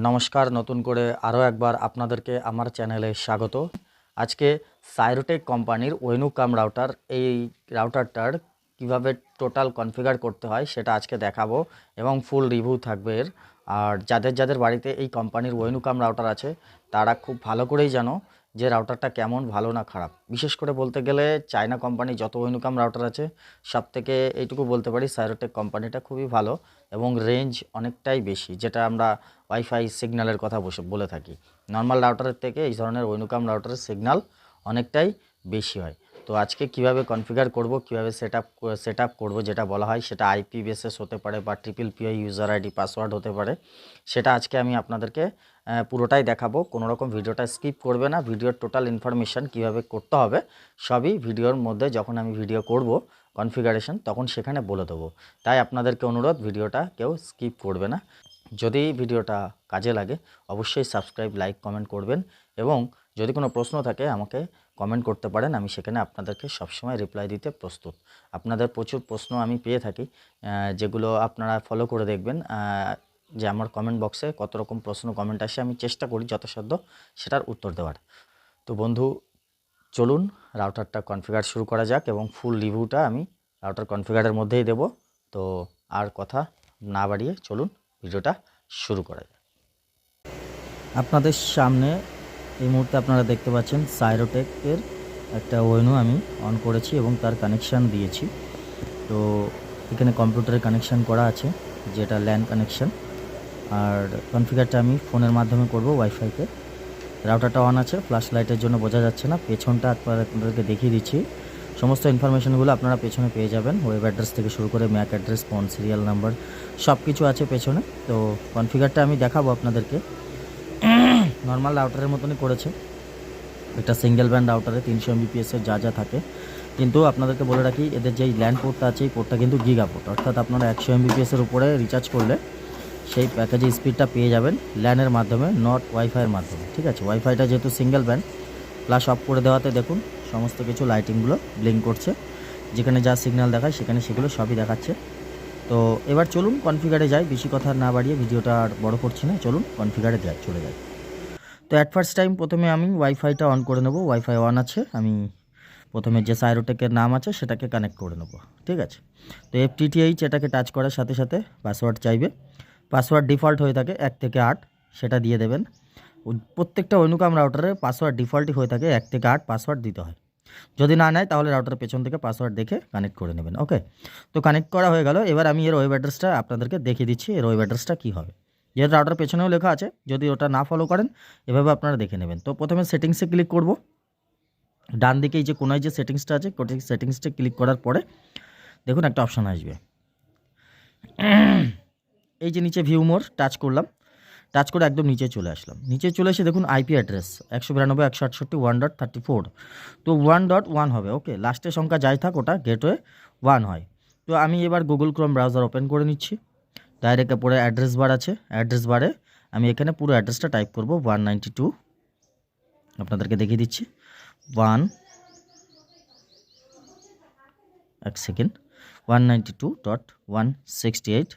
নমস্কার, নতুন করে আরও একবার আপনাদেরকে আমার চ্যানেলে স্বাগত। আজকে সাইরোটেক কোম্পানির ওয়েনুকাম রাউটার, এই রাউটারটার কিভাবে টোটাল কনফিগার করতে হয় সেটা আজকে দেখাবো এবং ফুল রিভিউ থাকবে এর। আর যাদের বাড়িতে এই কোম্পানির ওয়েনুকাম রাউটার আছে তারা খুব ভালো করেই জানো যে রাউটারটা কেমন, ভালো না খারাপ। বিশেষ করে বলতে গেলে চায়না কোম্পানি যত ওয়েনুকাম রাউটার আছে সব থেকে এইটুকু বলতে পারি সাইরোটেক কোম্পানিটা খুবই ভালো এবং রেঞ্জ অনেকটাই বেশি, যেটা আমরা ওয়াইফাই সিগন্যালের কথা বলে থাকি। নর্মাল রাউটারের থেকে এই ধরনের ওয়েনুকাম রাউটারের সিগন্যাল অনেকটাই বেশি হয়। তো আজকে কিভাবে কনফিগার করব, কিভাবে সেট আপ করব, যেটা বলা হয় সেটা আইপি বেসিস হতে পারে বা triple PI user ID password হতে পারে, সেটা আজকে আমি আপনাদেরকে পুরোটাই দেখাবো। কোনো রকম ভিডিওটা স্কিপ করবে না। ভিডিওর টোটাল ইনফরমেশান কীভাবে করতে হবে সবই ভিডিওর মধ্যে যখন আমি ভিডিও করব কনফিগারেশন তখন সেখানে বলে দেবো। তাই আপনাদেরকে অনুরোধ, ভিডিওটা কেউ স্কিপ করবে না। যদি ভিডিওটা কাজে লাগে অবশ্যই সাবস্ক্রাইব, লাইক, কমেন্ট করবেন এবং যদি কোনো প্রশ্ন থাকে আমাকে কমেন্ট করতে পারেন। আমি সেখানে আপনাদেরকে সবসময় রিপ্লাই দিতে প্রস্তুত। আপনাদের প্রচুর প্রশ্ন আমি পেয়ে থাকি, যেগুলো আপনারা ফলো করে দেখবেন যে আমার কমেন্ট বক্সে কত রকম প্রশ্ন কমেন্ট আসে। আমি চেষ্টা করি যথাসাধ্য সেটার উত্তর দেওয়ার। তো বন্ধু, চলুন রাউটারটা কনফিগার শুরু করা যাক এবং ফুল রিভিউটা আমি রাউটার কনফিগারের মধ্যেই দেব। তো আর কথা না বাড়িয়ে চলুন ভিডিওটা শুরু করা যাক। আপনাদের সামনে এই মুহূর্তে আপনারা দেখতে পাচ্ছেন সাইরোটেকের একটা ওয়েনু আমি অন করেছি এবং তার কানেকশান দিয়েছি। তো এখানে কম্পিউটারের কানেকশান করা আছে, যেটা ল্যান কানেকশান। আর কনফিগারটা আমি ফোনের মাধ্যমে করব ওয়াইফাইতে। রাউটারটা অন আছে, ফ্ল্যাশ লাইটের জন্য বোঝা যাচ্ছে না। পেছনটা আপনাদেরকে দেখিয়ে দিচ্ছি। সমস্ত ইনফরমেশনগুলো আপনারা পেছনে পেয়ে যাবেন, ওয়েব অ্যাড্রেস থেকে শুরু করে Mac address, phone serial number সব কিছু আছে পেছনে। তো কনফিগারটা আমি দেখাবো আপনাদেরকে। নর্মাল রাউটারের মতনই করেছে, একটা সিঙ্গেল ব্যান্ড রাউটারে 300 Mbps-এর যা থাকে। কিন্তু আপনাদেরকে বলে রাখি, এদের যেই ল্যান্ড পোর্টটা আছে এই পোর্টটা কিন্তু গিগা পোর্ট, অর্থাৎ আপনারা 100 Mbps-এর উপরে রিচার্জ করলে সেই প্যাকেজে স্পিডটা পেয়ে যাবেন ল্যানের মাধ্যমে, নট ওয়াইফাইয়ের মাধ্যমে। ঠিক আছে, ওয়াইফাইটা যেহেতু সিঙ্গেল ব্যান্ড, প্লাস অফ করে দেওয়াতে দেখুন সমস্ত কিছু লাইটিংগুলো ব্লিঙ্ক করছে, যেখানে যা সিগন্যাল দেখায় সেখানে সেগুলো সবই দেখাচ্ছে। তো এবার চলুন কনফিগারে যাই, বেশি কথা না বাড়িয়ে ভিডিওটা আর বড় করছি না, চলুন কনফিগারে চলে যাই। তো অ্যাট ফার্স্ট টাইম প্রথমে আমি ওয়াইফাইটা অন করে নেব। ওয়াইফাই অন আছে, আমি প্রথমে যে সাইরোটেকের নাম আছে সেটাকে কানেক্ট করে নেব। ঠিক আছে, তো FTTH এটাকে টাচ করার সাথে সাথে পাসওয়ার্ড চাইবে। পাসওয়ার্ড ডিফল্ট হয়ে থাকে 1 থেকে 8, সেটা দিয়ে দেবেন। প্রত্যেকটা ওয়েনুকাম রাউটারে পাসওয়ার্ড ডিফল্টই হয়ে থাকে 1 থেকে 8 পাসওয়ার্ড দিতে হয়। যদি না নেয় তাহলে রাউটারের পেছন থেকে পাসওয়ার্ড দেখে কানেক্ট করে নেবেন। ওকে, তো কানেক্ট করা হয়ে গেল। এবার আমি এর ওয়েব অ্যাড্রেসটা আপনাদেরকে দেখিয়ে দিচ্ছি, এর ওয়েব অ্যাড্রেসটা কী হবে। যেহেতু রাউটার পেছনেও লেখা আছে, যদি ওটা না ফলো করেন এভাবে আপনারা দেখে নেবেন। তো প্রথমে সেটিংসে ক্লিক করব। ডান দিকে এই যে কোনায় যে সেটিংসটা আছে, সেটিংসটা ক্লিক করার পরে দেখুন একটা অপশান আসবে। এই যে নিচে ভিউ মোর টাচ করলাম, টাচ করে একদম নিচে চলে আসলাম। নিচে চলে এসে দেখুন আইপি অ্যাড্রেস 192.168.1.34, তো 1.1 হবে। ওকে, লাস্টের সংখ্যা যাই থাক ওটা গেটওয়ে 1 হয়। তো আমি এবার গুগল ক্রোম ব্রাউজার ওপেন করে নিচ্ছি। ডাইরেক্ট পরে অ্যাড্রেস বার আছে, অ্যাড্রেস বারে আমি এখানে পুরো অ্যাড্রেসটা টাইপ করব 192, আপনাদেরকে দেখিয়ে দিচ্ছি 192.168,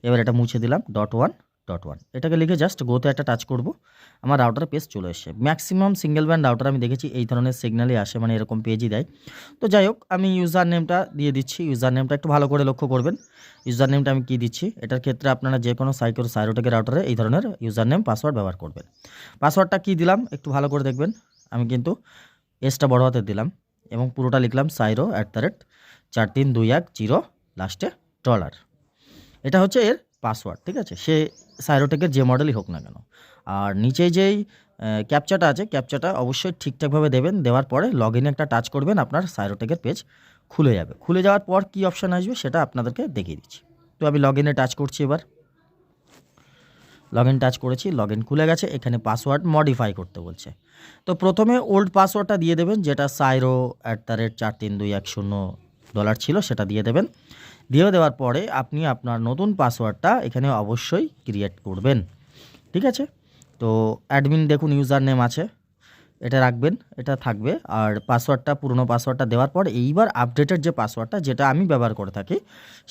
এবার এটা মুছে দিলাম .1.1, এটাকে লিখে জাস্ট গোতে একটা টাচ করব। আমার রাউটারের পেজ চলে এসছে। ম্যাক্সিমাম সিঙ্গেল ব্যান্ড রাউটার আমি দেখেছি এই ধরনের সিগন্যালই আসে, মানে এরকম পেজই দেয়। তো যাই হোক, আমি ইউজার নেমটা দিয়ে দিচ্ছি। ইউজার নেমটা একটু ভালো করে লক্ষ্য করবেন। ইউজার নেমটা আমি কী দিচ্ছি, এটার ক্ষেত্রে আপনারা যে কোনো সাইরোটেকের রাউটারে এই ধরনের ইউজার নেম পাসওয়ার্ড ব্যবহার করবেন। পাসওয়ার্ডটা কী দিলাম একটু ভালো করে দেখবেন। আমি কিন্তু এসটা বড় হাতে দিলাম এবং পুরোটা লিখলাম সাইরো@4321 লাস্টে $। এটা হচ্ছে এর পাসওয়ার্ড। ঠিক আছে, সে সাইরোটেকের যে মডেলই হোক না কেন। আর নিচে যেই ক্যাপচাটা আছে, ক্যাপচাটা অবশ্যই ঠিকঠাকভাবে দেবেন। দেওয়ার পরে লগ ইনে একটা টাচ করবেন, আপনার সাইরোটেকের পেজ খুলে যাবে। খুলে যাওয়ার পর কী অপশান আসবে সেটা আপনাদেরকে দেখিয়ে দিচ্ছি। তো আমি লগ ইনে টাচ করছি। এবার লগ ইন টাচ করেছি, লগ ইন খুলে গেছে। এখানে পাসওয়ার্ড মডিফাই করতে বলছে। তো প্রথমে ওল্ড পাসওয়ার্ডটা দিয়ে দেবেন, যেটা $4321 ছিল, সেটা দিয়ে দেবেন। দিয়ে দেওয়ার পরে আপনি আপনার নতুন পাসওয়ার্ডটা এখানে অবশ্যই ক্রিয়েট করবেন। ঠিক আছে, তো অ্যাডমিন দেখুন ইউজার নেম আছে, এটা রাখবেন, এটা থাকবে। আর পাসওয়ার্ডটা, পুরনো পাসওয়ার্ডটা দেওয়ার পর এইবার আপডেটেড যে পাসওয়ার্ডটা যেটা আমি ব্যবহার করে থাকি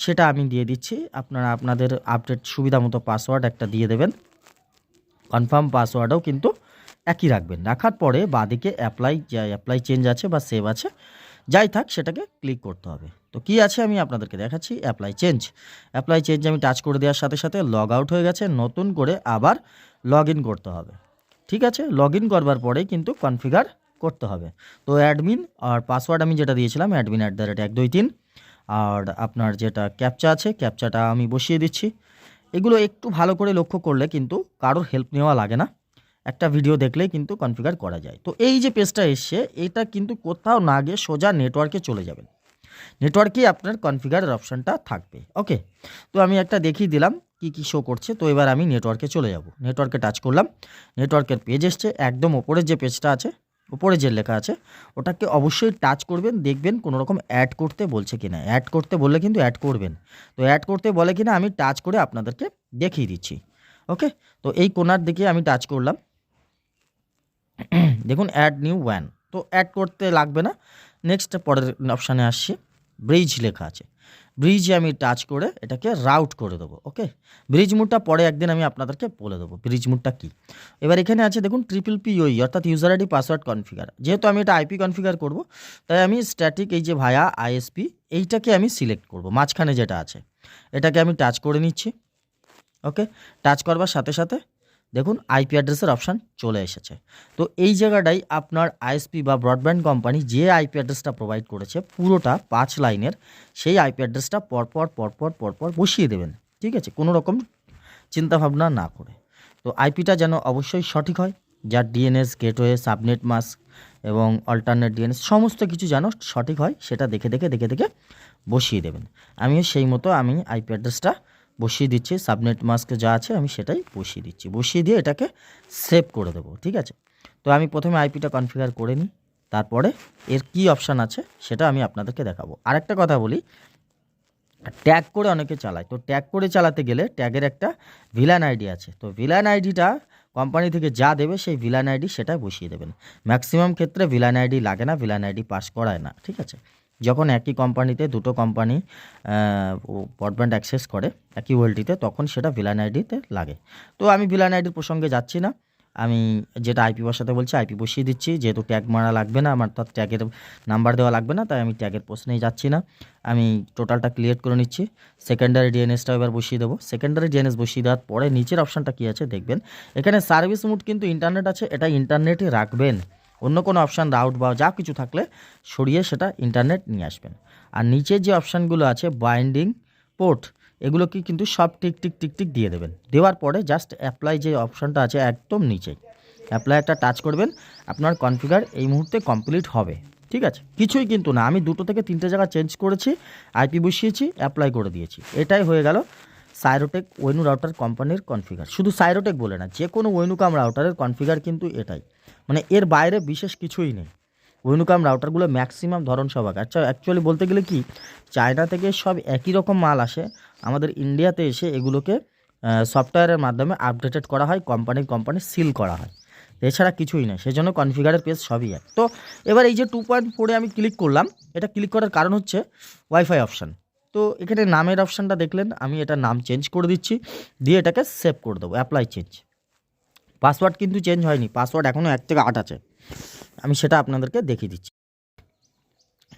সেটা আমি দিয়ে দিচ্ছি। আপনারা আপনাদের আপডেট সুবিধা মতো পাসওয়ার্ড একটা দিয়ে দেবেন। কনফার্ম পাসওয়ার্ডও কিন্তু একই রাখবেন। রাখার পরে বাঁদিকে অ্যাপ্লাই চেঞ্জ আছে বা সেভ আছে, যাই থাক সেটাকে ক্লিক করতে হবে। তো কি আছে আমি আপনাদেরকে দেখাচ্ছি। অ্যাপ্লাই চেঞ্জ আমি টাচ করে দেওয়ার সাথে সাথে লগ আউট হয়ে গেছে, নতুন করে আবার লগ ইন করতে হবে। ঠিক আছে, লগ ইন করবার পরেই কিন্তু কনফিগার করতে হবে। তো অ্যাডমিন আর পাসওয়ার্ড আমি যেটা দিয়েছিলাম admin@123, আর আপনার যেটা ক্যাপচা আছে ক্যাপচাটা আমি বসিয়ে দিচ্ছি। এগুলো একটু ভালো করে লক্ষ্য করলে কিন্তু কারোর হেল্প নেওয়া লাগে না, একটা ভিডিও দেখলেই কিন্তু কনফিগার করা যায়। তো এই যে পেজটা এসছে এটা কিন্তু কোথাও না গিয়ে সোজা নেটওয়ার্কে চলে যাবেন, নেটওয়ার্কেই আপনার কনফিগারের অপশানটা থাকবে। ওকে, তো আমি একটা দেখিয়ে দিলাম কি শো করছে। তো এবার আমি নেটওয়ার্কে চলে যাব, নেটওয়ার্কে টাচ করলাম, নেটওয়ার্কের পেজ এসছে। একদম ওপরে যে পেজটা আছে, উপরে যে লেখা আছে ওটাকে অবশ্যই টাচ করবেন, দেখবেন কোনো রকম অ্যাড করতে বলছে কিনা। অ্যাড করতে বললে কিন্তু অ্যাড করবেন। তো অ্যাড করতে বলে কিনা আমি টাচ করে আপনাদেরকে দেখিয়ে দিচ্ছি। ওকে, তো এই কোনার দিকে আমি টাচ করলাম, দেখুন অ্যাড নিউ ওয়ান। তো অ্যাড করতে লাগবে না, নেক্সট পরের অপশানে আসছে, ব্রিজ লেখা আছে, ব্রিজে আমি টাচ করে এটাকে রাউট করে দেবো। ওকে, ব্রিজ মুডটা পরে একদিন আমি আপনাদেরকে বলে দেবো ব্রিজ মুডটা কী। এবার এখানে আছে দেখুন PPPoE অর্থাৎ ইউজার আইডি পাসওয়ার্ড কনফিগার। যেহেতু আমি এটা আইপি কনফিগার করব, তাই আমি স্ট্যাটিক এই যে ভায়া ISP এইটাকে আমি সিলেক্ট করব, মাঝখানে যেটা আছে এটাকে আমি টাচ করে নিচ্ছি। ওকে, টাচ করবার সাথে সাথে দেখুন আইপি অ্যাড্রেসের অপশান চলে এসেছে। তো এই জায়গাটাই আপনার আইএসপি বা ব্রডব্যান্ড কোম্পানি যে আইপি অ্যাড্রেসটা প্রোভাইড করেছে পুরোটা 5 লাইনের, সেই আইপি অ্যাড্রেসটা পরপর বসিয়ে দেবেন। ঠিক আছে, কোনো রকম চিন্তাভাবনা না করে। তো আইপিটা যেন অবশ্যই সঠিক হয়, যার ডিএনএস, গেটওয়ে, সাবনেট মাস্ক এবং অল্টারনেট ডিএনএস সমস্ত কিছু যেন সঠিক হয়, সেটা দেখে বসিয়ে দেবেন। আমিও সেই মতো আমি আইপি অ্যাড্রেসটা বসিয়ে দিচ্ছি, সাবনেট মাস্ক যা আছে আমি সেটাই বসিয়ে দিচ্ছি, বসিয়ে দিয়ে এটাকে সেভ করে দেবো। ঠিক আছে, তো আমি প্রথমে আইপিটা কনফিগার করে নিই, তারপরে এর কি অপশান আছে সেটা আমি আপনাদেরকে দেখাবো। আরেকটা কথা বলি, ট্যাগ করে অনেকে চালায়। তো ট্যাগ করে চালাতে গেলে ট্যাগের একটা ভিলান আইডি আছে, তো ভিলান আইডিটা কোম্পানি থেকে যা দেবে সেই ভিলান আইডি সেটা বসিয়ে দেবেন। ম্যাক্সিমাম ক্ষেত্রে ভিলান আইডি লাগে না, ভিলান আইডি পাস করায় না। ঠিক আছে, যখন একই কোম্পানিতে দুটো কোম্পানি ব্রডব্যান্ড অ্যাক্সেস করে একই ওয়েলটিতে, তখন সেটা ভিলান আইডিতে লাগে। তো আমি ভিলান আইডির প্রসঙ্গে যাচ্ছি না, আমি যেটা আইপি বসাতে বলছি আইপি বসিয়ে দিচ্ছি। যেহেতু ট্যাগ মারা লাগবে না আমার, অর্থাৎ ট্যাগের নাম্বার দেওয়া লাগবে না, তাই আমি ট্যাগের প্রশ্নেই যাচ্ছি না। আমি টোটালটা ক্লিয়ার করে নিচ্ছি। সেকেন্ডারি ডিএনএসটা এবার বসিয়ে দেবো। সেকেন্ডারি ডিএনএস বসিয়ে দেওয়ার পরে নিচের অপশানটা কী আছে দেখবেন, এখানে সার্ভিস মোড কিন্তু ইন্টারনেট আছে, এটা ইন্টারনেটে রাখবেন। অন্য কোনো অপশান রাউট বা যা কিছু থাকলে সরিয়ে সেটা ইন্টারনেট নিয়ে আসবেন। আর নিচে যে অপশানগুলো আছে বাইন্ডিং পোর্ট, এগুলোকে কিন্তু সব টিক দিয়ে দেবেন। দেওয়ার পরে জাস্ট অ্যাপ্লাই যে অপশানটা আছে একদম নিচেই অ্যাপ্লাই একটা টাচ করবেন, আপনার কনফিগার এই মুহূর্তে কমপ্লিট হবে। ঠিক আছে, কিছুই কিন্তু না, আমি 2 থেকে 3টে জায়গা চেঞ্জ করেছি, আইপি বসিয়েছি, অ্যাপ্লাই করে দিয়েছি, এটাই হয়ে গেল সাইরোটেক ওয়েনু রাউটার কোম্পানির কনফিগার। শুধু সাইরোটেক বলে না, যে কোনো ওয়েনুকাম রাউটারের কনফিগার কিন্তু এটাই, মানে এর বাইরে বিশেষ কিছুই নেই। ওয়েনুকাম রাউটারগুলো ম্যাক্সিমাম ধরন সব আগে। আচ্ছা, অ্যাকচুয়ালি বলতে গেলে কি, চায়না থেকে সব একই রকম মাল আসে, আমাদের ইন্ডিয়াতে এসে এগুলোকে সফটওয়্যারের মাধ্যমে আপডেটেড করা হয়, কোম্পানি সিল করা হয়, এছাড়া কিছুই না। সেজন্য কনফিগারের পেজ সবই এক। তো এবার এই যে 2.4-এ আমি ক্লিক করলাম, এটা ক্লিক করার কারণ হচ্ছে ওয়াইফাই অপশান। তো এখানে নামের অপশানটা দেখলেন, আমি এটা নাম চেঞ্জ করে দিচ্ছি, দিয়ে এটাকে সেভ করে দেবো। অ্যাপ্লাই চেঞ্জ, পাসওয়ার্ড কিন্তু চেঞ্জ হয়নি, পাসওয়ার্ড এখনও 1 থেকে 8 আছে, আমি সেটা আপনাদেরকে দেখিয়ে দিচ্ছি।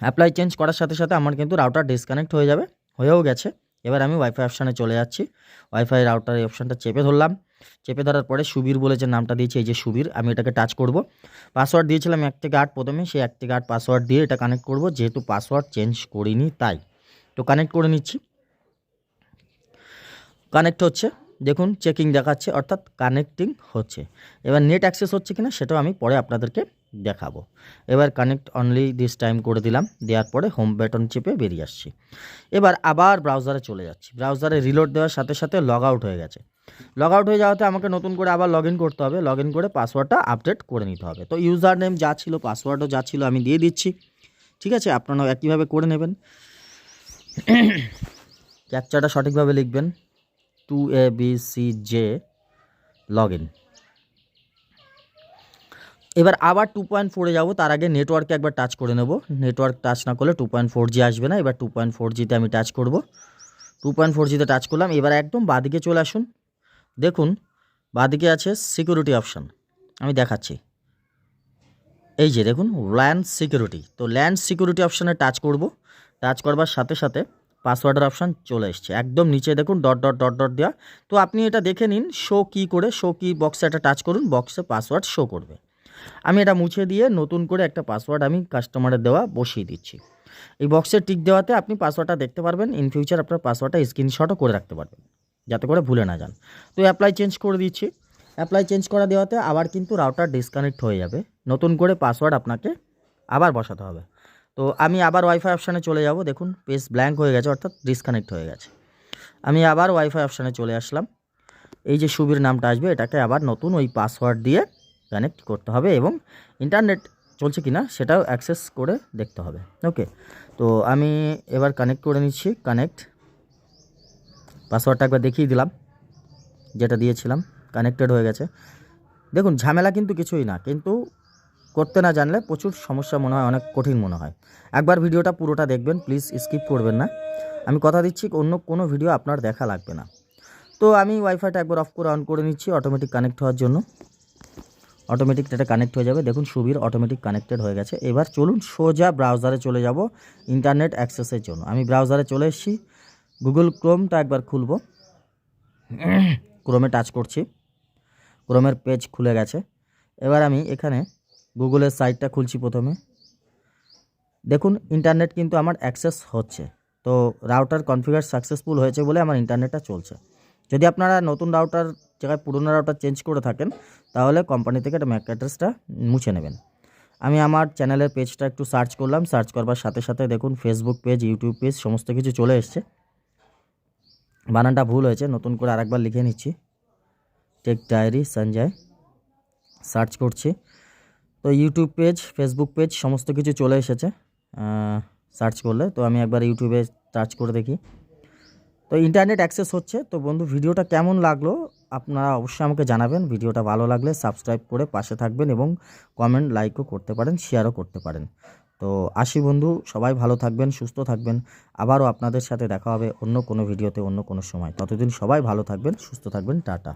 অ্যাপ্লাই চেঞ্জ করার সাথে সাথে আমার কিন্তু রাউটার ডিসকানেক্ট হয়ে যাবে, হয়েও গেছে। এবার আমি ওয়াইফাই অপশানে চলে যাচ্ছি, ওয়াইফাই রাউটার এই অপশানটা চেপে ধরলাম, চেপে ধরার পরে সুবীর বলে যে নামটা দিয়েছি, এই যে সুবীর, আমি এটাকে টাচ করব। পাসওয়ার্ড দিয়েছিলাম 1 থেকে 8 প্রথমে, সেই 1 থেকে 8 পাসওয়ার্ড দিয়ে এটা কানেক্ট করব, যেহেতু পাসওয়ার্ড চেঞ্জ করিনি তাই। তো কানেক্ট করে নিচ্ছি, কানেক্ট হচ্ছে, দেখুন চেকিং দেখাচ্ছে, অর্থাৎ কানেক্টিং হচ্ছে। এবার নেট অ্যাক্সেস হচ্ছে কিনা সেটাও আমি পরে আপনাদেরকে দেখাবো। এবার কানেক্ট অনলি দিস টাইম করে দিলাম, দেওয়ার পরে হোম বাটন চেপে বেরিয়ে আসছি। এবার আবার ব্রাউজারে চলে যাচ্ছি, ব্রাউজারে রিলোড দেওয়ার সাথে সাথে লগ আউট হয়ে গেছে। লগ আউট হয়ে যাওয়াতে আমাকে নতুন করে আবার লগ ইন করতে হবে, লগ ইন করে পাসওয়ার্ডটা আপডেট করে নিতে হবে। তো ইউজার নেম যা ছিল, পাসওয়ার্ডও যা ছিল আমি দিয়ে দিচ্ছি। ঠিক আছে, আপনারাও একইভাবে করে নেবেন। ক্যাপচাটা সঠিকভাবে লিখবেন, 2ABCJ লগ ইন। এবার আবার 2.4-এ যাবো, তার আগে নেটওয়ার্কে একবার টাচ করে নেব। নেটওয়ার্ক টাচ না করলে 2.4G আসবে না। এবার 2.4Gতে আমি টাচ করব, 2.4Gতে টাচ করলাম। এবার একদম বাঁদিকে চলে আসুন, দেখুন বাঁদিকে আছে সিকিউরিটি অপশান, আমি দেখাচ্ছি। এই যে দেখুন ল্যান্ড সিকিউরিটি, তো ল্যান্ড সিকিউরিটি অপশানে টাচ করব। টাচ করবার সাথে সাথে পাসওয়ার্ডের অপশান চলে এসছে, একদম নিচে দেখুন ডট ডট ডট ডট দেওয়া। তো আপনি এটা দেখে নিন শো কি করে, শো কি বক্সে একটা টাচ করুন, বক্সে পাসওয়ার্ড শো করবে। আমি এটা মুছে দিয়ে নতুন করে একটা পাসওয়ার্ড আমি কাস্টমারের দেওয়া বসিয়ে দিচ্ছি। এই বক্সে টিক দেওয়াতে আপনি পাসওয়ার্ডটা দেখতে পারবেন, ইন ফিউচার আপনার পাসওয়ার্ডটা স্ক্রিনশটও করে রাখতে পারবেন যাতে করে ভুলে না যান। তো অ্যাপ্লাই চেঞ্জ করে দিচ্ছি। অ্যাপ্লাই চেঞ্জ করা দেওয়াতে আবার কিন্তু রাউটার ডিসকানেক্ট হয়ে যাবে, নতুন করে পাসওয়ার্ড আপনাকে আবার বসাতে হবে। তো আমি আবার ওয়াইফাই অপশানে চলে যাব, দেখুন পেজ ব্ল্যাঙ্ক হয়ে গেছে অর্থাৎ ডিসকানেক্ট হয়ে গেছে। আমি আবার ওয়াইফাই অপশানে চলে আসলাম। এই যে সুবীর নামটা আসবে এটাকে আবার নতুন ওই পাসওয়ার্ড দিয়ে কানেক্ট করতে হবে এবং ইন্টারনেট চলছে কিনা সেটাও অ্যাক্সেস করে দেখতে হবে। ওকে, তো আমি এবার কানেক্ট করে নিচ্ছি। কানেক্ট, পাসওয়ার্ডটা একবার দেখিয়ে দিলাম যেটা দিয়েছিলাম, কানেক্টেড হয়ে গেছে। দেখুন ঝামেলা কিন্তু কিছুই না, কিন্তু করতে না জানলে প্রচুর সমস্যা মনে হয়, অনেক কঠিন মনে হয়। একবার ভিডিওটা পুরোটা দেখবেন, প্লিজ স্কিপ করবেন না। আমি কথা দিচ্ছি অন্য কোনো ভিডিও আপনার দেখা লাগবে না। তো আমি ওয়াইফাইটা একবার অফ করে অন করে নিচ্ছি অটোমেটিক কানেক্ট হওয়ার জন্য। অটোমেটিক এটা কানেক্ট হয়ে যাবে, দেখুন সুবীর অটোমেটিক কানেক্টেড হয়ে গেছে। এবার চলুন সোজা ব্রাউজারে চলে যাব ইন্টারনেট অ্যাক্সেসের জন্য। আমি ব্রাউজারে চলে এসেছি, গুগল ক্রোমটা একবার খুলব। ক্রোমে টাচ করছি, ক্রোমের পেজ খুলে গেছে। এবার আমি এখানে গুগলের সাইটটা খুলছি প্রথমে। দেখুন ইন্টারনেট কিন্তু আমার অ্যাক্সেস হচ্ছে, তো রাউটার কনফিগার সাকসেসফুল হয়েছে বলে আমার ইন্টারনেটটা চলছে। যদি আপনারা নতুন রাউটার জায়গায় পুরনো রাউটার চেঞ্জ করে থাকেন তাহলে কোম্পানি থেকে এটা ম্যাক অ্যাড্রেসটা মুছে নেবেন। আমি আমার চ্যানেলের পেজটা একটু সার্চ করলাম, সার্চ করবার সাথে সাথে দেখুন ফেসবুক পেজ, ইউটিউব পেজ সমস্ত কিছু চলে এসছে। বানানটা ভুল হয়েছে, নতুন করে আরেকবার লিখে নিচ্ছি, টেক ডায়েরি সঞ্জয়। সার্চ করছি, তো ইউটিউব পেজ, ফেসবুক পেজ সমস্ত কিছু চলে এসেছে সার্চ করলে। তো আমি একবার ইউটিউবে সার্চ করে দেখি, তো ইন্টারনেট অ্যাক্সেস হচ্ছে। তো বন্ধু ভিডিওটা কেমন লাগলো আপনারা অবশ্যই আমাকে জানাবেন। ভিডিওটা ভালো লাগলে সাবস্ক্রাইব করে পাশে থাকবেন এবং কমেন্ট লাইকও করতে পারেন, শেয়ারও করতে পারেন। তো আসি বন্ধু, সবাই ভালো থাকবেন, সুস্থ থাকবেন। আবারও আপনাদের সাথে দেখা হবে অন্য কোনো ভিডিওতে, অন্য কোনো সময়। ততদিন সবাই ভালো থাকবেন, সুস্থ থাকবেন। টাটা।